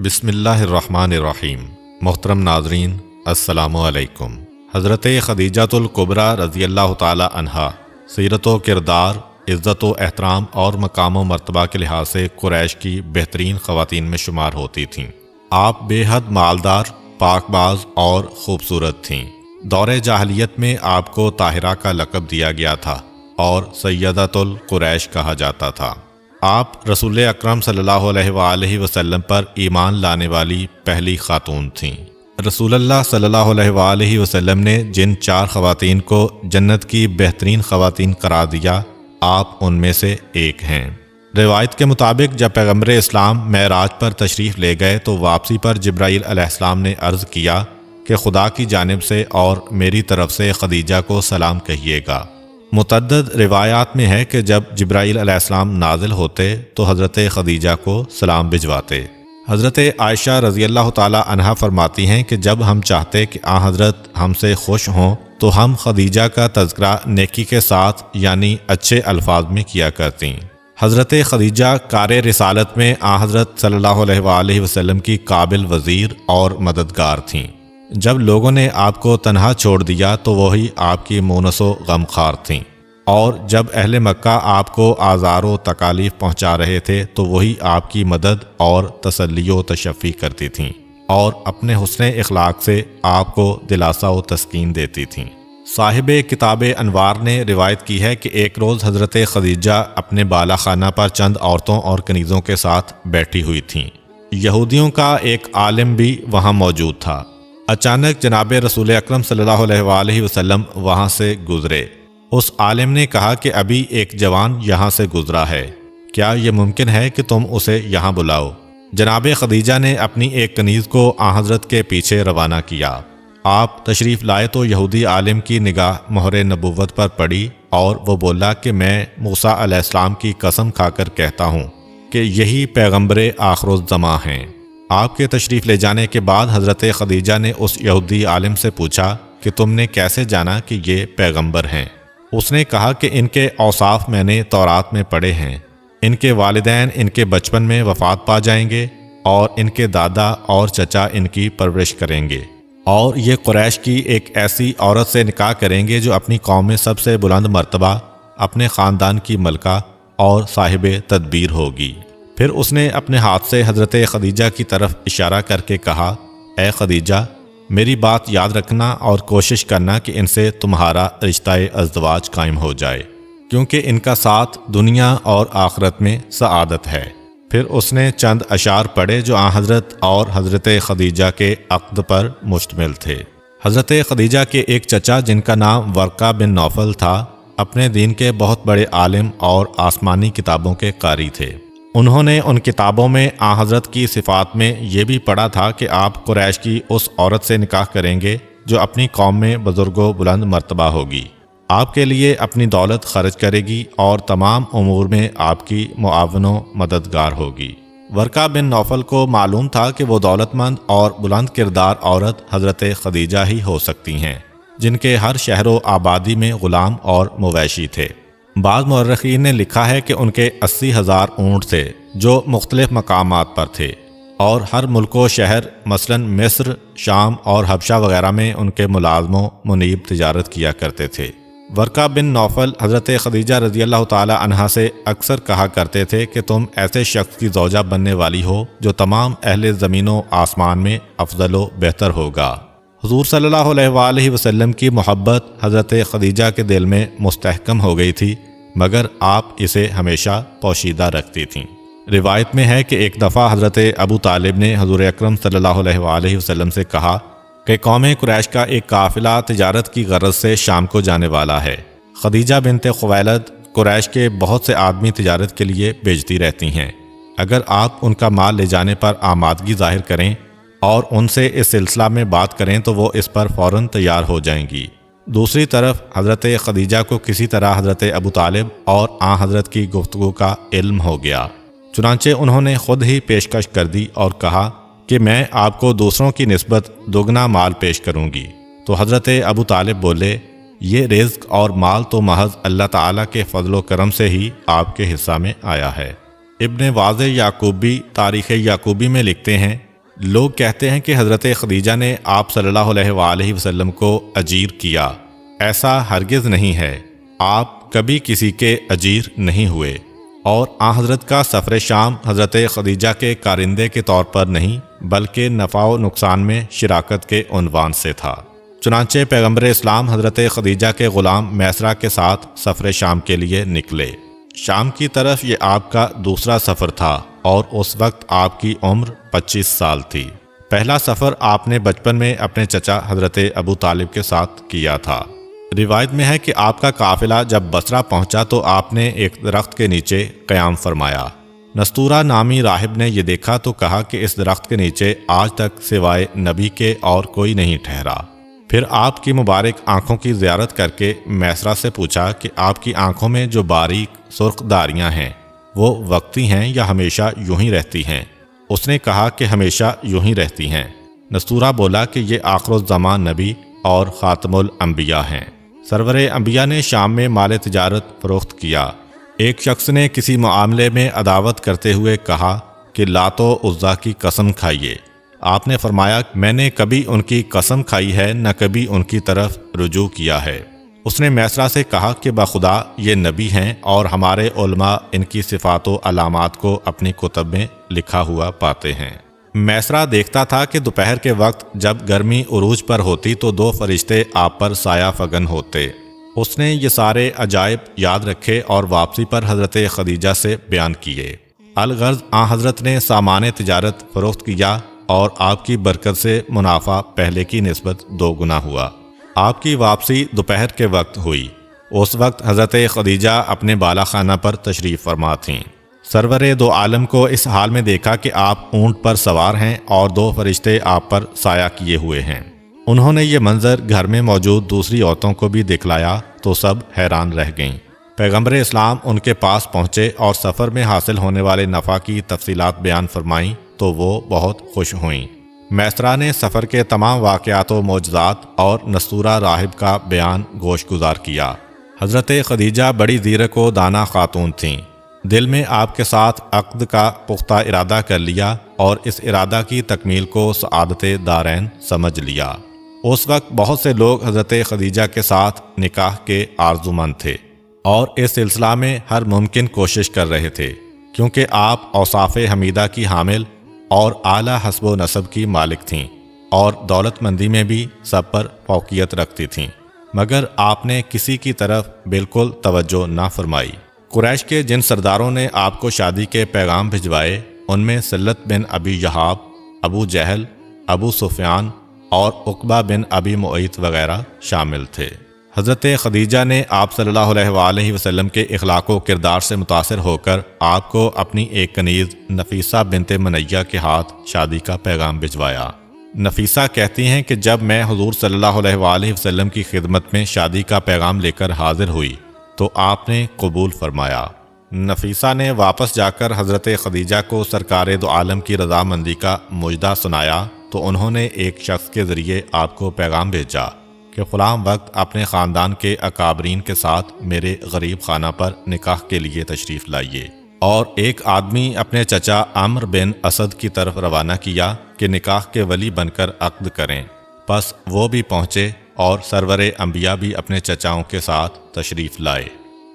بسم اللہ الرحمن الرحیم۔ محترم ناظرین، السلام علیکم۔ حضرت خدیجۃ الکبریٰ رضی اللہ تعالی عنہا سیرت و کردار، عزت و احترام اور مقام و مرتبہ کے لحاظ سے قریش کی بہترین خواتین میں شمار ہوتی تھیں۔ آپ بے حد مالدار، پاک باز اور خوبصورت تھیں۔ دور جاہلیت میں آپ کو طاہرہ کا لقب دیا گیا تھا اور سیدۃ القریش کہا جاتا تھا۔ آپ رسول اکرم صلی اللہ علیہ وآلہ وسلم پر ایمان لانے والی پہلی خاتون تھیں۔ رسول اللہ صلی اللہ علیہ وآلہ وسلم نے جن 4 خواتین کو جنت کی بہترین خواتین قرار دیا، آپ ان میں سے ایک ہیں۔ روایت کے مطابق جب پیغمبر اسلام معراج پر تشریف لے گئے تو واپسی پر جبرائیل علیہ السلام نے عرض کیا کہ خدا کی جانب سے اور میری طرف سے خدیجہ کو سلام کہیے گا۔ متعدد روایات میں ہے کہ جب جبرائیل علیہ السلام نازل ہوتے تو حضرت خدیجہ کو سلام بھجواتے۔ حضرت عائشہ رضی اللہ تعالی عنہا فرماتی ہیں کہ جب ہم چاہتے کہ حضرت ہم سے خوش ہوں تو ہم خدیجہ کا تذکرہ نیکی کے ساتھ یعنی اچھے الفاظ میں کیا کرتیں۔ حضرت خدیجہ کار رسالت میں حضرت صلی اللہ علیہ وآلہ وسلم کی قابل وزیر اور مددگار تھیں۔ جب لوگوں نے آپ کو تنہا چھوڑ دیا تو وہی آپ کی مونس و غمخوار تھیں، اور جب اہل مکہ آپ کو آزار و تکالیف پہنچا رہے تھے تو وہی آپ کی مدد اور تسلی و تشفی کرتی تھیں، اور اپنے حسن اخلاق سے آپ کو دلاسا و تسکین دیتی تھیں۔ صاحب کتاب انوار نے روایت کی ہے کہ ایک روز حضرت خدیجہ اپنے بالا خانہ پر چند عورتوں اور کنیزوں کے ساتھ بیٹھی ہوئی تھیں۔ یہودیوں کا ایک عالم بھی وہاں موجود تھا۔ اچانک جناب رسول اکرم صلی اللہ علیہ وآلہ وسلم وہاں سے گزرے۔ اس عالم نے کہا کہ ابھی ایک جوان یہاں سے گزرا ہے، کیا یہ ممکن ہے کہ تم اسے یہاں بلاؤ؟ جناب خدیجہ نے اپنی ایک کنیز کو حضرت کے پیچھے روانہ کیا۔ آپ تشریف لائے تو یہودی عالم کی نگاہ مہر نبوت پر پڑی اور وہ بولا کہ میں موسیٰ علیہ السلام کی قسم کھا کر کہتا ہوں کہ یہی پیغمبر آخر الزماں ہیں۔ آپ کے تشریف لے جانے کے بعد حضرت خدیجہ نے اس یہودی عالم سے پوچھا کہ تم نے کیسے جانا کہ یہ پیغمبر ہیں؟ اس نے کہا کہ ان کے اوصاف میں نے تورات میں پڑھے ہیں، ان کے والدین ان کے بچپن میں وفات پا جائیں گے اور ان کے دادا اور چچا ان کی پرورش کریں گے، اور یہ قریش کی ایک ایسی عورت سے نکاح کریں گے جو اپنی قوم میں سب سے بلند مرتبہ، اپنے خاندان کی ملکہ اور صاحب تدبیر ہوگی۔ پھر اس نے اپنے ہاتھ سے حضرت خدیجہ کی طرف اشارہ کر کے کہا، اے خدیجہ، میری بات یاد رکھنا اور کوشش کرنا کہ ان سے تمہارا رشتہ ازدواج قائم ہو جائے، کیونکہ ان کا ساتھ دنیا اور آخرت میں سعادت ہے۔ پھر اس نے چند اشعار پڑھے جو حضرت اور حضرت خدیجہ کے عقد پر مشتمل تھے۔ حضرت خدیجہ کے ایک چچا جن کا نام ورقہ بن نوفل تھا، اپنے دین کے بہت بڑے عالم اور آسمانی کتابوں کے قاری تھے۔ انہوں نے ان کتابوں میں حضرت کی صفات میں یہ بھی پڑھا تھا کہ آپ قریش کی اس عورت سے نکاح کریں گے جو اپنی قوم میں بزرگ و بلند مرتبہ ہوگی، آپ کے لیے اپنی دولت خرچ کرے گی اور تمام امور میں آپ کی معاون و مددگار ہوگی۔ ورقہ بن نوفل کو معلوم تھا کہ وہ دولت مند اور بلند کردار عورت حضرت خدیجہ ہی ہو سکتی ہیں، جن کے ہر شہر و آبادی میں غلام اور مویشی تھے۔ بعض مورخین نے لکھا ہے کہ ان کے 80,000 اونٹ تھے جو مختلف مقامات پر تھے، اور ہر ملک و شہر مثلا مصر، شام اور حبشہ وغیرہ میں ان کے ملازموں منیب تجارت کیا کرتے تھے۔ ورقہ بن نوفل حضرت خدیجہ رضی اللہ تعالی عنہا سے اکثر کہا کرتے تھے کہ تم ایسے شخص کی زوجہ بننے والی ہو جو تمام اہل زمین و آسمان میں افضل و بہتر ہوگا۔ حضور صلی اللہ علیہ وآلہ وسلم کی محبت حضرت خدیجہ کے دل میں مستحکم ہو گئی تھی، مگر آپ اسے ہمیشہ پوشیدہ رکھتی تھیں۔ روایت میں ہے کہ ایک دفعہ حضرت ابو طالب نے حضور اکرم صلی اللہ علیہ وآلہ وسلم سے کہا کہ قوم قریش کا ایک قافلہ تجارت کی غرض سے شام کو جانے والا ہے۔ خدیجہ بنت خویلد قریش کے بہت سے آدمی تجارت کے لیے بھیجتی رہتی ہیں، اگر آپ ان کا مال لے جانے پر آمادگی ظاہر کریں اور ان سے اس سلسلہ میں بات کریں تو وہ اس پر فوراً تیار ہو جائیں گی۔ دوسری طرف حضرت خدیجہ کو کسی طرح حضرت ابو طالب اور حضرت کی گفتگو کا علم ہو گیا، چنانچہ انہوں نے خود ہی پیشکش کر دی اور کہا کہ میں آپ کو دوسروں کی نسبت دگنا مال پیش کروں گی۔ تو حضرت ابو طالب بولے، یہ رزق اور مال تو محض اللہ تعالیٰ کے فضل و کرم سے ہی آپ کے حصہ میں آیا ہے۔ ابن واضح یعقوبی تاریخ یعقوبی میں لکھتے ہیں لوگ کہتے ہیں کہ حضرت خدیجہ نے آپ صلی اللہ علیہ وآلہ وسلم کو اجیر کیا۔ ایسا ہرگز نہیں ہے، آپ کبھی کسی کے اجیر نہیں ہوئے، اور آن حضرت کا سفر شام حضرت خدیجہ کے کارندے کے طور پر نہیں بلکہ نفع و نقصان میں شراکت کے عنوان سے تھا۔ چنانچہ پیغمبر اسلام حضرت خدیجہ کے غلام میسرہ کے ساتھ سفر شام کے لیے نکلے۔ شام کی طرف یہ آپ کا دوسرا سفر تھا اور اس وقت آپ کی عمر 25 سال تھی۔ پہلا سفر آپ نے بچپن میں اپنے چچا حضرت ابو طالب کے ساتھ کیا تھا۔ روایت میں ہے کہ آپ کا قافلہ جب بصرہ پہنچا تو آپ نے ایک درخت کے نیچے قیام فرمایا۔ نستورہ نامی راہب نے یہ دیکھا تو کہا کہ اس درخت کے نیچے آج تک سوائے نبی کے اور کوئی نہیں ٹھہرا۔ پھر آپ کی مبارک آنکھوں کی زیارت کر کے میسرہ سے پوچھا کہ آپ کی آنکھوں میں جو باریک سرخ داریاں ہیں وہ وقتی ہیں یا ہمیشہ یوں ہی رہتی ہیں؟ اس نے کہا کہ ہمیشہ یوں ہی رہتی ہیں۔ نستورہ بولا کہ یہ آخر الزمان نبی اور خاتم الانبیاء ہیں۔ سرور انبیاء نے شام میں مال تجارت فروخت کیا۔ ایک شخص نے کسی معاملے میں عداوت کرتے ہوئے کہا کہ لات و عزیٰ کی قسم کھائیے۔ آپ نے فرمایا میں نے کبھی ان کی قسم کھائی ہے نہ کبھی ان کی طرف رجوع کیا ہے۔ اس نے میسرہ سے کہا کہ بخدا یہ نبی ہیں اور ہمارے علماء ان کی صفات و علامات کو اپنی کتب میں لکھا ہوا پاتے ہیں۔ میسرہ دیکھتا تھا کہ دوپہر کے وقت جب گرمی عروج پر ہوتی تو 2 فرشتے آپ پر سایہ فگن ہوتے۔ اس نے یہ سارے عجائب یاد رکھے اور واپسی پر حضرت خدیجہ سے بیان کیے۔ الغرض آن حضرت نے سامان تجارت فروخت کیا اور آپ کی برکت سے منافع پہلے کی نسبت 2 گنا ہوا۔ آپ کی واپسی دوپہر کے وقت ہوئی۔ اس وقت حضرت خدیجہ اپنے بالا خانہ پر تشریف فرما تھیں۔ سرور دو عالم کو اس حال میں دیکھا کہ آپ اونٹ پر سوار ہیں اور 2 فرشتے آپ پر سایہ کیے ہوئے ہیں۔ انہوں نے یہ منظر گھر میں موجود دوسری عورتوں کو بھی دکھلایا تو سب حیران رہ گئیں۔ پیغمبر اسلام ان کے پاس پہنچے اور سفر میں حاصل ہونے والے نفع کی تفصیلات بیان فرمائیں تو وہ بہت خوش ہوئیں۔ میسرہ نے سفر کے تمام واقعات و معجزات اور نستورہ راہب کا بیان گوش گزار کیا۔ حضرت خدیجہ بڑی زیرک و دانا خاتون تھیں۔ دل میں آپ کے ساتھ عقد کا پختہ ارادہ کر لیا اور اس ارادہ کی تکمیل کو سعادت دارین سمجھ لیا۔ اس وقت بہت سے لوگ حضرت خدیجہ کے ساتھ نکاح کے آرزومند تھے اور اس سلسلہ میں ہر ممکن کوشش کر رہے تھے، کیونکہ آپ اوصاف حمیدہ کی حامل اور اعلیٰ حسب و نسب کی مالک تھیں اور دولت مندی میں بھی سب پر فوقیت رکھتی تھیں، مگر آپ نے کسی کی طرف بالکل توجہ نہ فرمائی۔ قریش کے جن سرداروں نے آپ کو شادی کے پیغام بھجوائے ان میں سلت بن ابی یحاب، ابو جہل، ابو سفیان اور عقبہ بن ابی معیط وغیرہ شامل تھے۔ حضرت خدیجہ نے آپ صلی اللہ علیہ وآلہ وسلم کے اخلاق و کردار سے متاثر ہو کر آپ کو اپنی ایک کنیز نفیسہ بنت منیہ کے ہاتھ شادی کا پیغام بھجوایا۔ نفیسہ کہتی ہیں کہ جب میں حضور صلی اللہ علیہ وآلہ وسلم کی خدمت میں شادی کا پیغام لے کر حاضر ہوئی تو آپ نے قبول فرمایا۔ نفیسہ نے واپس جا کر حضرت خدیجہ کو سرکار دو عالم کی رضامندی کا مجدہ سنایا تو انہوں نے ایک شخص کے ذریعے آپ کو پیغام بھیجا کہ فلاں وقت اپنے خاندان کے اکابرین کے ساتھ میرے غریب خانہ پر نکاح کے لیے تشریف لائیے، اور ایک آدمی اپنے چچا عمرو بن اسد کی طرف روانہ کیا کہ نکاح کے ولی بن کر عقد کریں۔ پس وہ بھی پہنچے اور سرور انبیاء بھی اپنے چچاؤں کے ساتھ تشریف لائے۔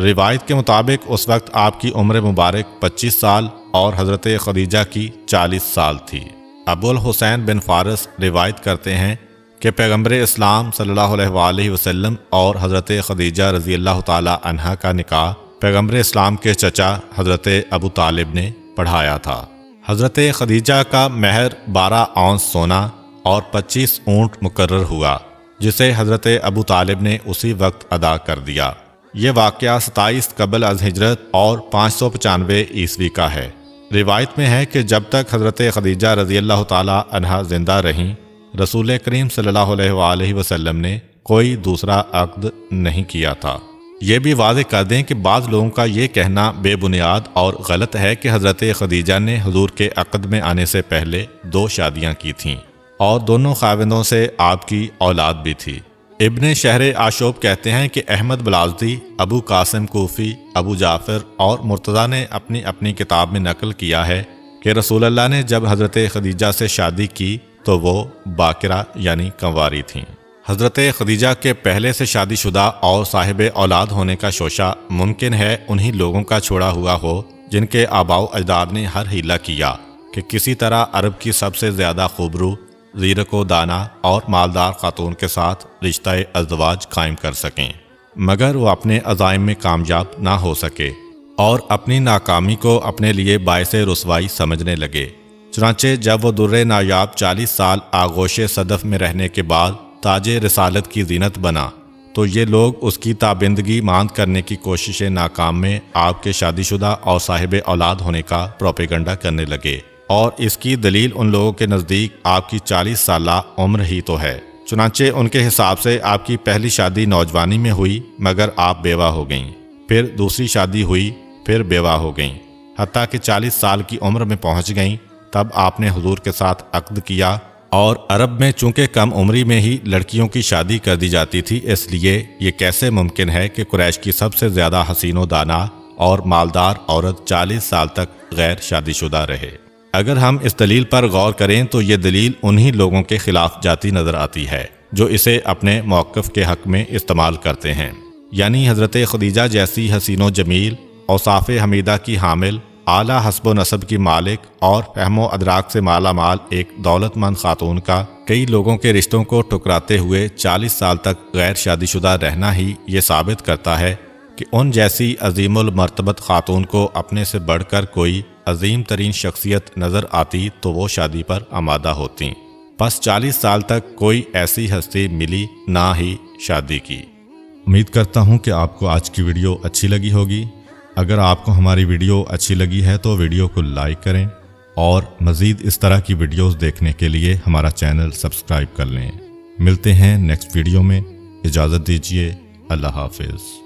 روایت کے مطابق اس وقت آپ کی عمر مبارک 25 سال اور حضرت خدیجہ کی 40 سال تھی۔ ابو الحسین بن فارس روایت کرتے ہیں کہ پیغمبر اسلام صلی اللہ علیہ وآلہ وسلم اور حضرت خدیجہ رضی اللہ تعالی عنہا کا نکاح پیغمبر اسلام کے چچا حضرت ابو طالب نے پڑھایا تھا۔ حضرت خدیجہ کا مہر 12 اونس سونا اور 25 اونٹ مقرر ہوا، جسے حضرت ابو طالب نے اسی وقت ادا کر دیا۔ یہ واقعہ 27 قبل از ہجرت اور 595 عیسوی کا ہے۔ روایت میں ہے کہ جب تک حضرت خدیجہ رضی اللہ تعالی عنہا زندہ رہیں، رسول کریم صلی اللہ علیہ وآلہ وسلم نے کوئی دوسرا عقد نہیں کیا تھا۔ یہ بھی واضح کر دیں کہ بعض لوگوں کا یہ کہنا بے بنیاد اور غلط ہے کہ حضرت خدیجہ نے حضور کے عقد میں آنے سے پہلے 2 شادیاں کی تھیں اور دونوں خاوندوں سے آپ کی اولاد بھی تھی۔ ابن شہر آشوب کہتے ہیں کہ احمد بلازدی، ابو قاسم کوفی، ابو جعفر اور مرتضیٰ نے اپنی اپنی کتاب میں نقل کیا ہے کہ رسول اللہ نے جب حضرت خدیجہ سے شادی کی تو وہ باکرہ یعنی کنواری تھیں۔ حضرت خدیجہ کے پہلے سے شادی شدہ اور صاحب اولاد ہونے کا شوشہ ممکن ہے انہی لوگوں کا چھوڑا ہوا ہو جن کے آباء و اجداد نے ہر ہیلہ کیا کہ کسی طرح عرب کی سب سے زیادہ خوبرو، زیرک و دانا اور مالدار خاتون کے ساتھ رشتہ ازدواج قائم کر سکیں، مگر وہ اپنے عزائم میں کامیاب نہ ہو سکے اور اپنی ناکامی کو اپنے لیے باعث رسوائی سمجھنے لگے۔ چنانچہ جب وہ در نایاب 40 سال آغوش صدف میں رہنے کے بعد تاج رسالت کی زینت بنا تو یہ لوگ اس کی تابندگی ماند کرنے کی کوشش ناکام میں آپ کے شادی شدہ اور صاحب اولاد ہونے کا پروپیگنڈا کرنے لگے، اور اس کی دلیل ان لوگوں کے نزدیک آپ کی 40 سالہ عمر ہی تو ہے۔ چنانچہ ان کے حساب سے آپ کی پہلی شادی نوجوانی میں ہوئی مگر آپ بیوہ ہو گئیں، پھر دوسری شادی ہوئی، پھر بیوہ ہو گئیں، حتیٰ کہ 40 سال کی عمر میں پہنچ گئیں تب آپ نے حضور کے ساتھ عقد کیا۔ اور عرب میں چونکہ کم عمری میں ہی لڑکیوں کی شادی کر دی جاتی تھی، اس لیے یہ کیسے ممکن ہے کہ قریش کی سب سے زیادہ حسین و دانا اور مالدار عورت 40 سال تک غیر شادی شدہ رہے؟ اگر ہم اس دلیل پر غور کریں تو یہ دلیل انہی لوگوں کے خلاف جاتی نظر آتی ہے جو اسے اپنے موقف کے حق میں استعمال کرتے ہیں، یعنی حضرت خدیجہ جیسی حسین و جمیل، اوصاف حمیدہ کی حامل، اعلیٰ حسب و نسب کی مالک اور فہم و ادراک سے مالا مال ایک دولت مند خاتون کا کئی لوگوں کے رشتوں کو ٹھکراتے ہوئے 40 سال تک غیر شادی شدہ رہنا ہی یہ ثابت کرتا ہے کہ ان جیسی عظیم المرتبت خاتون کو اپنے سے بڑھ کر کوئی عظیم ترین شخصیت نظر آتی تو وہ شادی پر آمادہ ہوتیں۔ پس 40 سال تک کوئی ایسی ہستی ملی نہ ہی شادی کی۔ امید کرتا ہوں کہ آپ کو آج کی ویڈیو اچھی لگی ہوگی۔ اگر آپ کو ہماری ویڈیو اچھی لگی ہے تو ویڈیو کو لائک کریں اور مزید اس طرح کی ویڈیوز دیکھنے کے لیے ہمارا چینل سبسکرائب کر لیں۔ ملتے ہیں نیکسٹ ویڈیو میں، اجازت دیجیے، اللہ حافظ۔